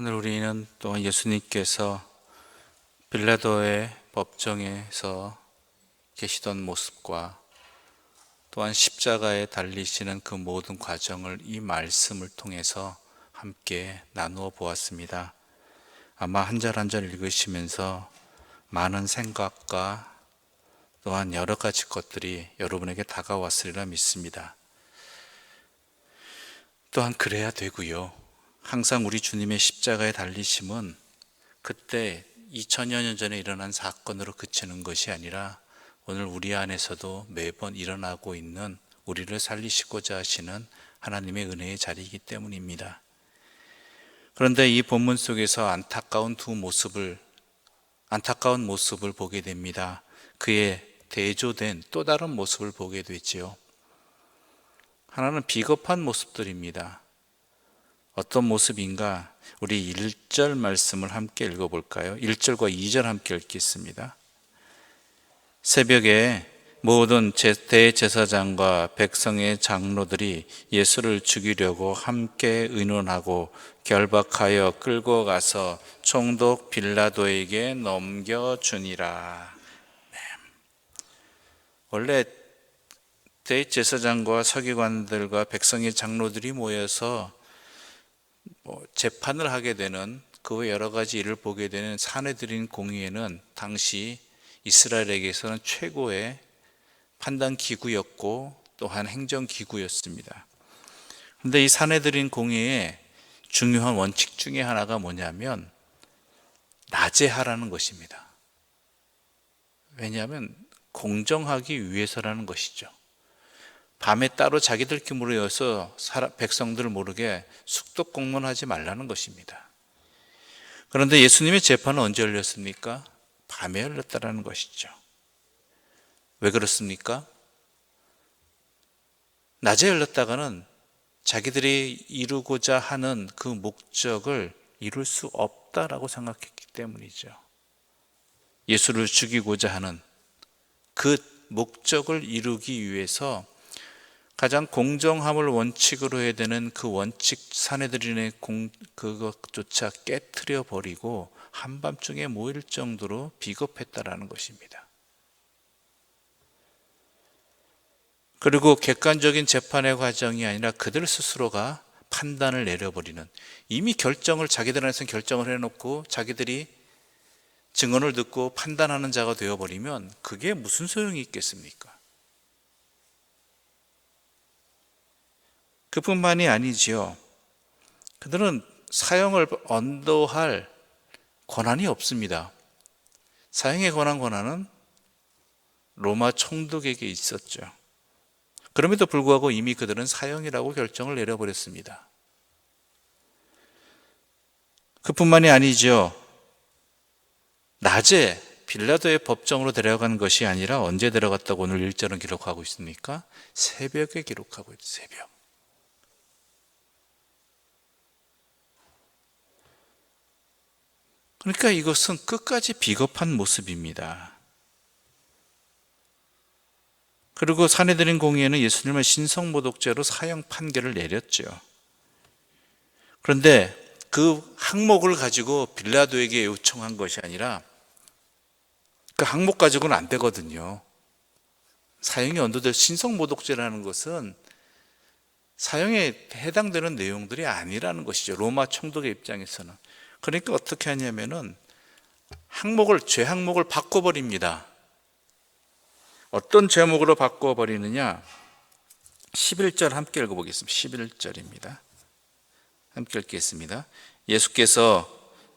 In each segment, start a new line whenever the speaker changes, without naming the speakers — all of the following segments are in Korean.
오늘 우리는 또한 예수님께서 빌라도의 법정에서 계시던 모습과 또한 십자가에 달리시는 그 모든 과정을 이 말씀을 통해서 함께 나누어 보았습니다. 아마 한 절 한 절 읽으시면서 많은 생각과 또한 여러 가지 것들이 여러분에게 다가왔으리라 믿습니다. 또한 그래야 되고요. 항상 우리 주님의 십자가에 달리심은 그때 2000여 년 전에 일어난 사건으로 그치는 것이 아니라 오늘 우리 안에서도 매번 일어나고 있는 우리를 살리시고자 하시는 하나님의 은혜의 자리이기 때문입니다. 그런데 이 본문 속에서 안타까운 모습을 보게 됩니다. 그의 대조된 또 다른 모습을 보게 되지요. 하나는 비겁한 모습들입니다. 어떤 모습인가? 우리 1절 말씀을 함께 읽어볼까요? 1절과 2절 함께 읽겠습니다. 새벽에 모든 대제사장과 백성의 장로들이 예수를 죽이려고 함께 의논하고 결박하여 끌고 가서 총독 빌라도에게 넘겨주니라. 네. 원래 대제사장과 서기관들과 백성의 장로들이 모여서 재판을 하게 되는 그 여러 가지 일을 보게 되는 산헤드린 공의회는 당시 이스라엘에게서는 최고의 판단 기구였고 또한 행정 기구였습니다. 그런데 이 산헤드린 공의회의 중요한 원칙 중에 하나가 뭐냐면 낮에 하라는 것입니다. 왜냐하면 공정하기 위해서라는 것이죠. 밤에 따로 자기들끼리 모여서 백성들 모르게 숙독 공론하지 말라는 것입니다. 그런데 예수님의 재판은 언제 열렸습니까? 밤에 열렸다라는 것이죠. 왜 그렇습니까? 낮에 열렸다가는 자기들이 이루고자 하는 그 목적을 이룰 수 없다라고 생각했기 때문이죠. 예수를 죽이고자 하는 그 목적을 이루기 위해서 가장 공정함을 원칙으로 해야 되는 그 원칙 산헤드린의 그것조차 깨트려 버리고 한밤중에 모일 정도로 비겁했다라는 것입니다. 그리고 객관적인 재판의 과정이 아니라 그들 스스로가 판단을 내려버리는, 이미 자기들 안에서 결정을 해놓고 자기들이 증언을 듣고 판단하는 자가 되어버리면 그게 무슨 소용이 있겠습니까? 그뿐만이 아니지요. 그들은 사형을 언도할 권한이 없습니다. 사형의 권한은 로마 총독에게 있었죠. 그럼에도 불구하고 이미 그들은 사형이라고 결정을 내려버렸습니다. 그뿐만이 아니죠. 낮에 빌라도의 법정으로 데려간 것이 아니라 언제 데려갔다고 오늘 1절은 기록하고 있습니까? 새벽에 기록하고 있죠. 새벽. 그러니까 이것은 끝까지 비겁한 모습입니다. 그리고 산헤드린 공의회는 예수님을 신성모독죄로 사형 판결을 내렸죠. 그런데 그 항목을 가지고 빌라도에게 요청한 것이 아니라 그 항목 가지고는 안 되거든요. 사형이 언도될 신성모독죄라는 것은 사형에 해당되는 내용들이 아니라는 것이죠. 로마 총독의 입장에서는. 그러니까 어떻게 하냐면은 죄 항목을 바꿔버립니다. 어떤 제목으로 바꿔버리느냐? 11절 함께 읽어보겠습니다. 11절입니다. 함께 읽겠습니다. 예수께서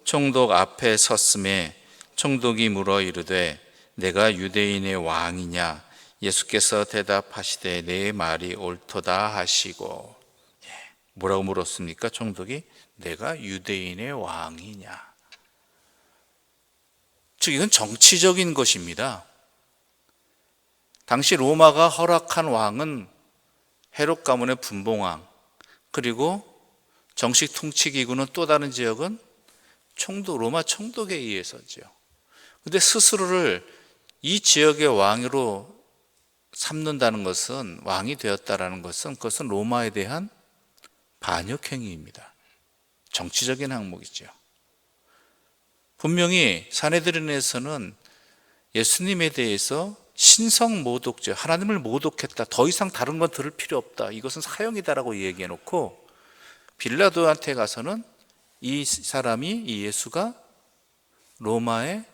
총독 앞에 섰음에 총독이 물어 이르되 내가 유대인의 왕이냐? 예수께서 대답하시되 내 말이 옳도다 하시고. 뭐라고 물었습니까? 총독이 내가 유대인의 왕이냐? 즉 이건 정치적인 것입니다. 당시 로마가 허락한 왕은 헤롯 가문의 분봉왕, 그리고 정식 통치기구는 또 다른 지역은 로마 총독에 의해서죠. 그런데 스스로를 이 지역의 왕으로 삼는다는 것은, 왕이 되었다라는 것은 그것은 로마에 대한 반역행위입니다. 정치적인 항목이죠. 분명히 사내들인에서는 예수님에 대해서 신성 모독죄, 하나님을 모독했다, 더 이상 다른 건 들을 필요 없다, 이것은 사형이다라고 얘기해 놓고 빌라도한테 가서는 이 사람이, 이 예수가 로마에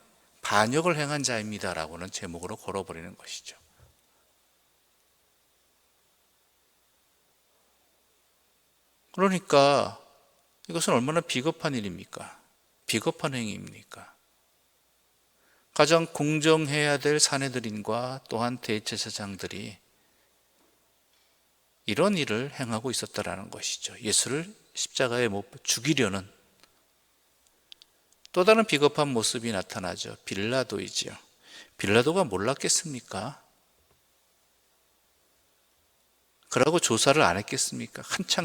반역을 행한 자입니다라고는 제목으로 걸어버리는 것이죠. 그러니까 이것은 얼마나 비겁한 일입니까? 비겁한 행위입니까? 가장 공정해야 될 사내들인과 또한 대제사장들이 이런 일을 행하고 있었다라는 것이죠. 예수를 십자가에 못 죽이려는 또 다른 비겁한 모습이 나타나죠. 빌라도이지요. 빌라도가 몰랐겠습니까? 그러고 조사를 안 했겠습니까? 한창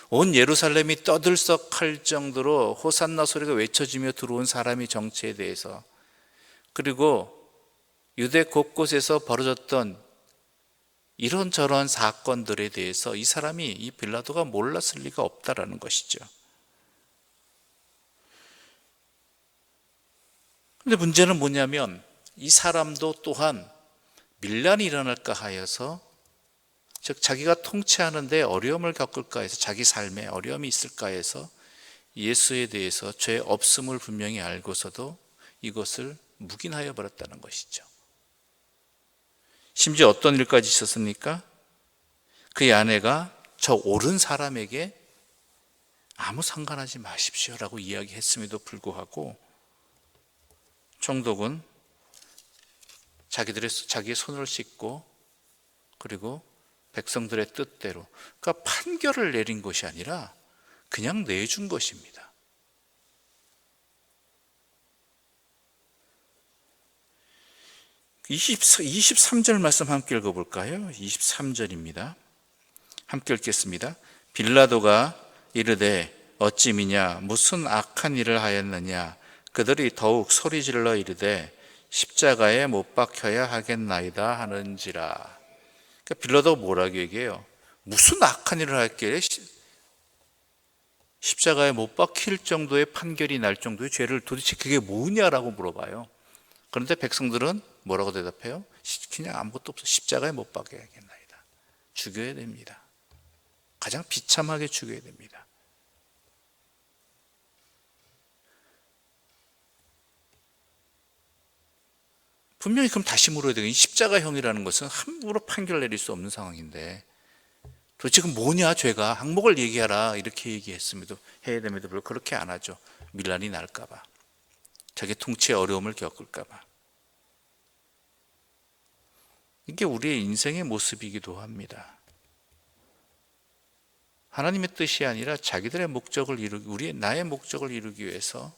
온 예루살렘이 떠들썩할 정도로 호산나 소리가 외쳐지며 들어온 사람이 정치에 대해서, 그리고 유대 곳곳에서 벌어졌던 이런저런 사건들에 대해서 이 사람이, 이 빌라도가 몰랐을 리가 없다라는 것이죠. 그런데 문제는 뭐냐면 이 사람도 또한 밀란이 일어날까 하여서, 즉 자기가 통치하는데 어려움을 겪을까 해서, 자기 삶에 어려움이 있을까 해서 예수에 대해서 죄 없음을 분명히 알고서도 이것을 묵인하여 버렸다는 것이죠. 심지어 어떤 일까지 있었습니까? 그의 아내가 저 옳은 사람에게 아무 상관하지 마십시오라고 이야기했음에도 불구하고 총독은 자기의 손을 씻고, 그리고 백성들의 뜻대로, 그러니까 판결을 내린 것이 아니라 그냥 내준 것입니다. 이 23절 말씀 함께 읽어볼까요? 23절입니다. 함께 읽겠습니다. 빌라도가 이르되 어찌 미냐, 무슨 악한 일을 하였느냐. 그들이 더욱 소리질러 이르되 십자가에 못 박혀야 하겠나이다 하는지라. 그러니까 빌라도가 뭐라고 얘기해요? 무슨 악한 일을 할게 십자가에 못 박힐 정도의 판결이 날 정도의 죄를 도대체 그게 뭐냐라고 물어봐요. 그런데 백성들은 뭐라고 대답해요? 그냥 아무것도 없어, 십자가에 못 박여야겠나이다. 죽여야 됩니다. 가장 비참하게 죽여야 됩니다. 분명히 그럼 다시 물어야 되겠, 이 십자가형이라는 것은 함부로 판결 내릴 수 없는 상황인데 도대체 지금 뭐냐, 죄가 항목을 얘기하라 이렇게 얘기했음에도, 해야 됨에도 불구하고 그렇게 안 하죠. 밀란이 날까 봐, 자기 통치에 어려움을 겪을까 봐. 이게 우리의 인생의 모습이기도 합니다. 하나님의 뜻이 아니라 자기들의 목적을 나의 목적을 이루기 위해서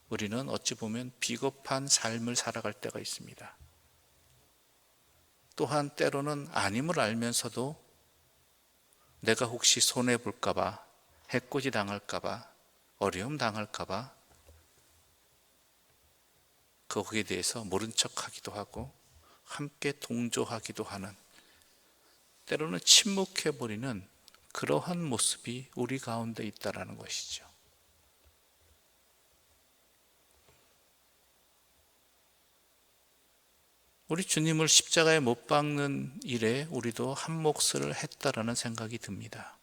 우리는 어찌 보면 비겁한 삶을 살아갈 때가 있습니다. 또한 때로는 아님을 알면서도 내가 혹시 손해볼까 봐, 해코지 당할까 봐, 어려움 당할까 봐 거기에 대해서 모른 척하기도 하고 함께 동조하기도 하는, 때로는 침묵해버리는 그러한 모습이 우리 가운데 있다라는 것이죠. 우리 주님을 십자가에 못 박는 일에 우리도 한 몫을 했다라는 생각이 듭니다.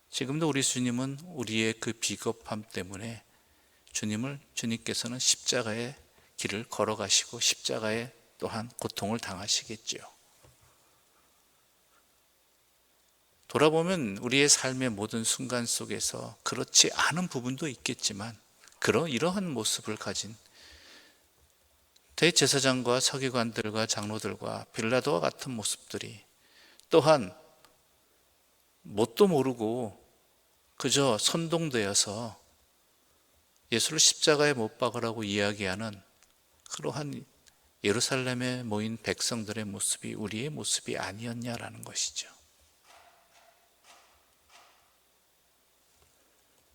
지금도 우리 주님은 우리의 그 비겁함 때문에 주님께서는 십자가의 길을 걸어가시고 십자가에 또한 고통을 당하시겠지요. 돌아보면 우리의 삶의 모든 순간 속에서 그렇지 않은 부분도 있겠지만 이러한 모습을 가진 대제사장과 서기관들과 장로들과 빌라도와 같은 모습들이, 또한 뭣도 모르고 그저 선동되어서 예수를 십자가에 못 박으라고 이야기하는 그러한 예루살렘에 모인 백성들의 모습이 우리의 모습이 아니었냐라는 것이죠.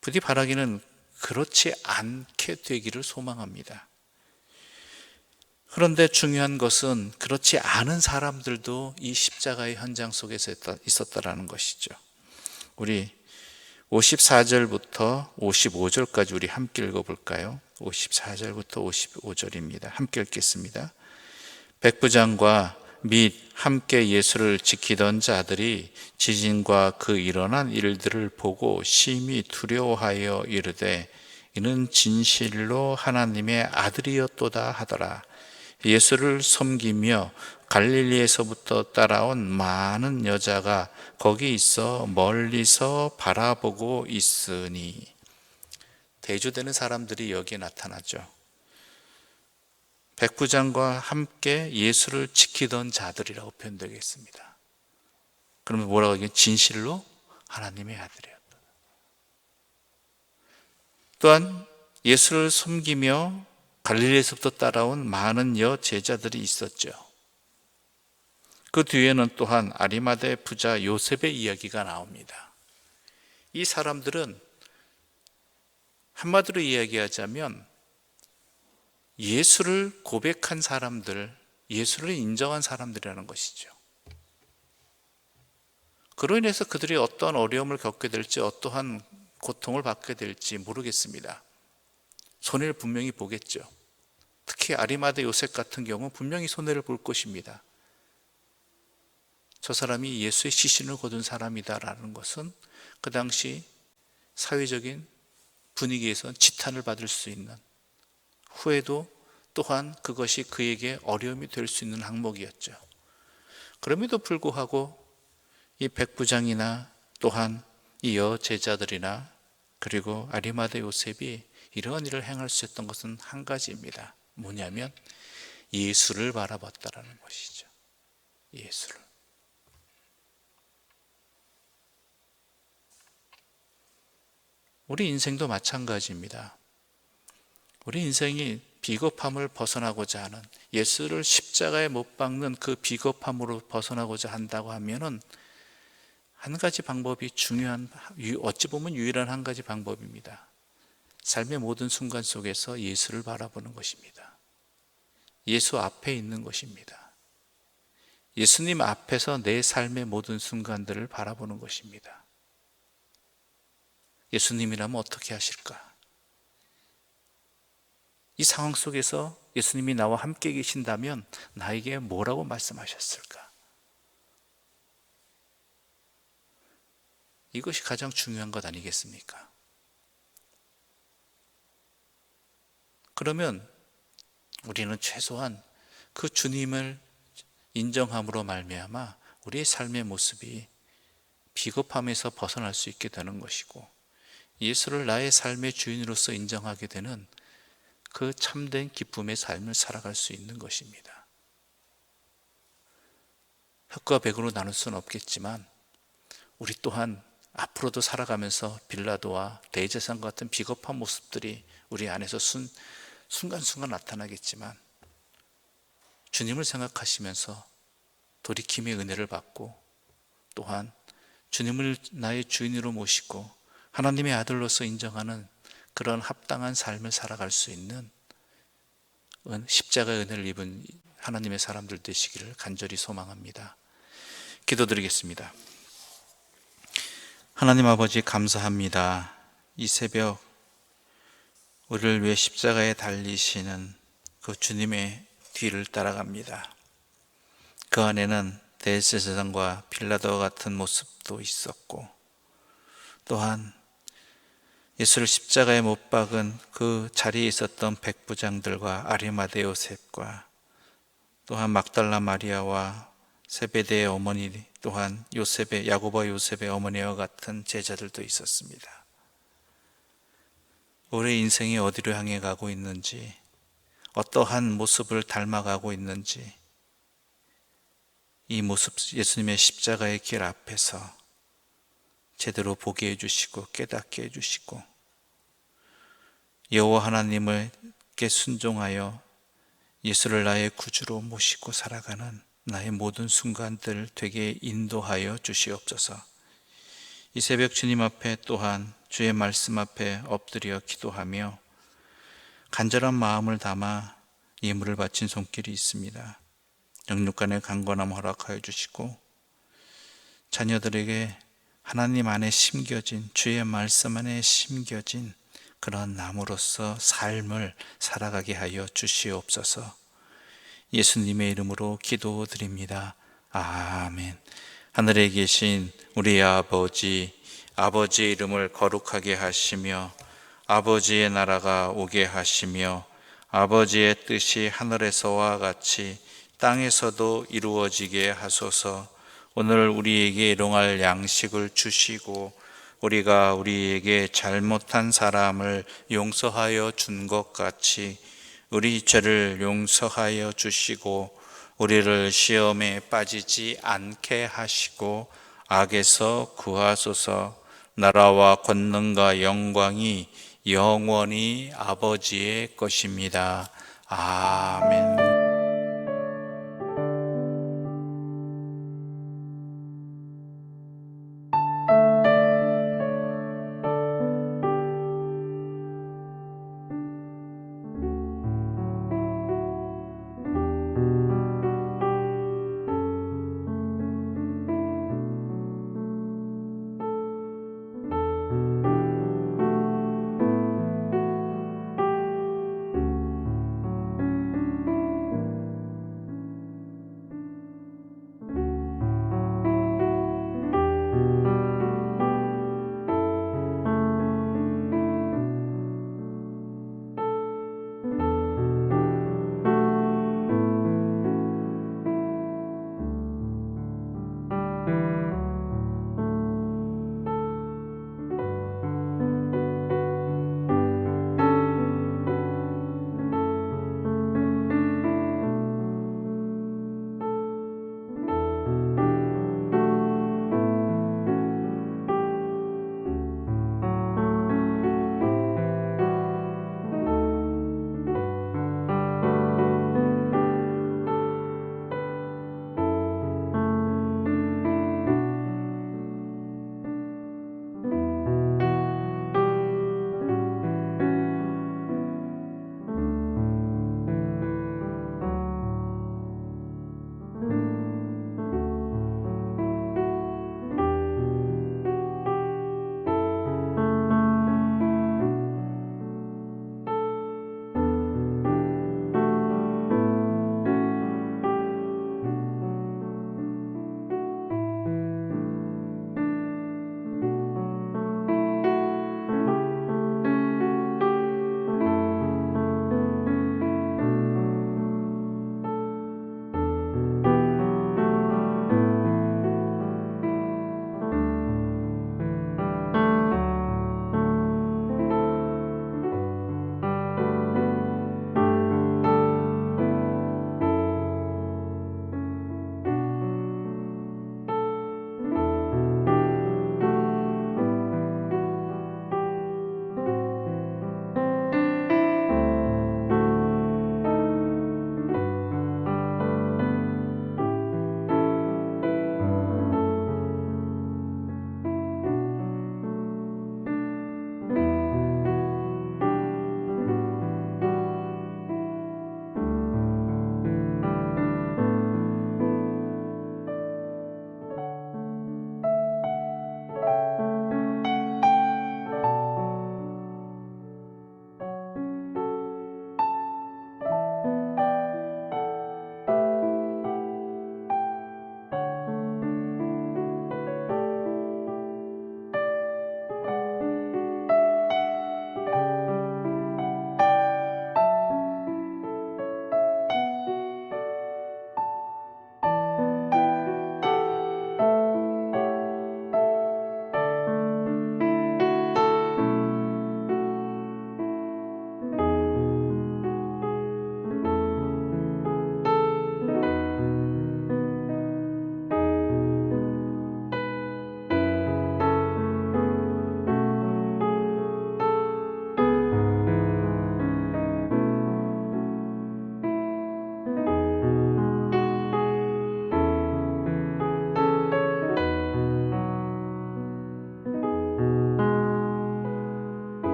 부디 바라기는 그렇지 않게 되기를 소망합니다. 그런데 중요한 것은 그렇지 않은 사람들도 이 십자가의 현장 속에서 있었다라는 것이죠. 우리 54절부터 55절까지 우리 함께 읽어볼까요? 54절부터 55절입니다. 함께 읽겠습니다. 백부장과 및 함께 예수를 지키던 자들이 지진과 그 일어난 일들을 보고 심히 두려워하여 이르되 이는 진실로 하나님의 아들이었도다 하더라. 예수를 섬기며 갈릴리에서부터 따라온 많은 여자가 거기 있어 멀리서 바라보고 있으니, 대조되는 사람들이 여기에 나타나죠. 백부장과 함께 예수를 지키던 자들이라고 표현되겠습니다. 그러면 뭐라고 하겠어요? 진실로 하나님의 아들이었다. 또한 예수를 섬기며 갈릴리에서부터 따라온 많은 여제자들이 있었죠. 그 뒤에는 또한 아리마대 부자 요셉의 이야기가 나옵니다. 이 사람들은 한마디로 이야기하자면 예수를 고백한 사람들, 예수를 인정한 사람들이라는 것이죠. 그로 인해서 그들이 어떠한 어려움을 겪게 될지, 어떠한 고통을 받게 될지 모르겠습니다. 손해를 분명히 보겠죠. 특히 아리마대 요셉 같은 경우는 분명히 손해를 볼 것입니다. 저 사람이 예수의 시신을 거둔 사람이다라는 것은 그 당시 사회적인 분위기에서 지탄을 받을 수 있는, 후에도 또한 그것이 그에게 어려움이 될 수 있는 항목이었죠. 그럼에도 불구하고 이 백부장이나 또한 이 여제자들이나 그리고 아리마대 요셉이 이러한 일을 행할 수 있었던 것은 한 가지입니다. 뭐냐면 예수를 바라봤다라는 것이죠. 예수를. 우리 인생도 마찬가지입니다. 우리 인생이 비겁함을 벗어나고자 하는, 예수를 십자가에 못 박는 그 비겁함으로 벗어나고자 한다고 하면은 한 가지 방법이 중요한, 어찌 보면 유일한 한 가지 방법입니다. 삶의 모든 순간 속에서 예수를 바라보는 것입니다. 예수 앞에 있는 것입니다. 예수님 앞에서 내 삶의 모든 순간들을 바라보는 것입니다. 예수님이라면 어떻게 하실까? 이 상황 속에서 예수님이 나와 함께 계신다면 나에게 뭐라고 말씀하셨을까? 이것이 가장 중요한 것 아니겠습니까? 그러면 우리는 최소한 그 주님을 인정함으로 말미암아 우리의 삶의 모습이 비겁함에서 벗어날 수 있게 되는 것이고, 예수를 나의 삶의 주인으로서 인정하게 되는 그 참된 기쁨의 삶을 살아갈 수 있는 것입니다. 흑과 백으로 나눌 수는 없겠지만 우리 또한 앞으로도 살아가면서 빌라도와 대제사장 같은 비겁한 모습들이 우리 안에서 순간순간 나타나겠지만, 주님을 생각하시면서 돌이킴의 은혜를 받고 또한 주님을 나의 주인으로 모시고 하나님의 아들로서 인정하는 그런 합당한 삶을 살아갈 수 있는 십자가의 은혜를 입은 하나님의 사람들 되시기를 간절히 소망합니다. 기도드리겠습니다. 하나님 아버지, 감사합니다. 이 새벽 우리를 위해 십자가에 달리시는 그 주님의 뒤를 따라갑니다. 그 안에는 대제사장과 빌라도와 같은 모습도 있었고, 또한 예수를 십자가에 못 박은 그 자리에 있었던 백부장들과 아리마대 요셉과 또한 막달라 마리아와 세베대의 어머니, 또한 야고보와 요셉의 어머니와 같은 제자들도 있었습니다. 우리의 인생이 어디로 향해 가고 있는지, 어떠한 모습을 닮아가고 있는지, 이 모습 예수님의 십자가의 길 앞에서 제대로 보게 해주시고 깨닫게 해주시고, 여호와 하나님께 순종하여 예수를 나의 구주로 모시고 살아가는 나의 모든 순간들 되게 인도하여 주시옵소서. 이 새벽 주님 앞에 또한 주의 말씀 앞에 엎드려 기도하며 간절한 마음을 담아 예물을 바친 손길이 있습니다. 영육간의 강건함 허락하여 주시고, 자녀들에게 하나님 안에 심겨진, 주의 말씀 안에 심겨진 그런 나무로서 삶을 살아가게 하여 주시옵소서. 예수님의 이름으로 기도드립니다. 아멘. 하늘에 계신 우리 아버지, 아버지의 이름을 거룩하게 하시며 아버지의 나라가 오게 하시며 아버지의 뜻이 하늘에서와 같이 땅에서도 이루어지게 하소서. 오늘 우리에게 일용할 양식을 주시고 우리가 우리에게 잘못한 사람을 용서하여 준 것 같이 우리 죄를 용서하여 주시고 우리를 시험에 빠지지 않게 하시고 악에서 구하소서. 나라와 권능과 영광이 영원히 아버지의 것입니다. 아멘.